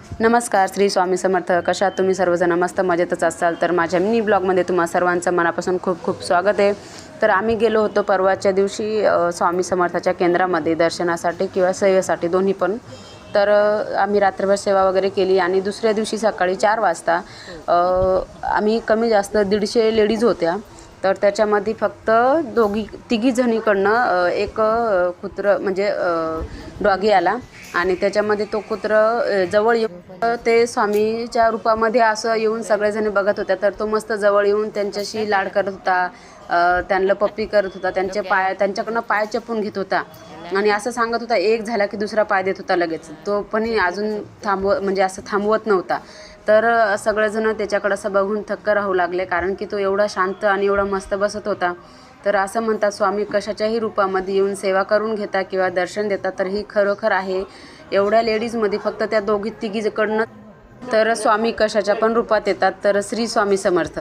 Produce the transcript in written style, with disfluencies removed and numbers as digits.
नमस्कार, श्री स्वामी समर्थ. कशा तुम्ही सर्वजण? मस्त मजेतच असाल तर माझ्या मिनी ब्लॉगमध्ये तुम्हा सर्वांचं मनापासून खूप खूप स्वागत आहे. तर आम्ही गेलो होतो परवाच्या दिवशी स्वामी समर्थाच्या केंद्रामध्ये दर्शनासाठी किंवा सेवेसाठी दोन्ही पण. तर आम्ही रात्रभर सेवा वगैरे केली आणि दुसऱ्या दिवशी सकाळी 4 वाजता आम्ही कमी जास्त 150 लेडीज होत्या. तर त्याच्यामध्ये फक्त तिघी जणीकडनं एक कुत्रं म्हणजे डॉगी आला आणि त्याच्यामध्ये तो कुत्रं जवळ येऊन ते स्वामीच्या रूपामध्ये असं येऊन सगळेजण बघत होत्या. तर तो मस्त जवळ येऊन त्यांच्याशी लाड करत होता, त्यांना पप्पी करत होता, त्यांच्याकडनं पाय चपून घेत होता आणि असं सांगत होता, एक झाला की दुसरा पाय देत होता लगेच. तो पण अजून म्हणजे असं थांबवत नव्हता. तर सगळेजण त्याच्याकडं असं बघून थक्क राहू लागले, कारण की तो एवढा शांत आणि एवढा मस्त बसत होता. तर असं म्हणतात, स्वामी कशाच्याही रूपामध्ये येऊन सेवा करून घेतात किंवा दर्शन देतात. तर ही खरोखर आहे. एवढ्या लेडीजमध्ये फक्त त्या दोघी तिघीकडनं तर स्वामी कशाच्या पण रूपात येतात. तर श्री स्वामी समर्थ.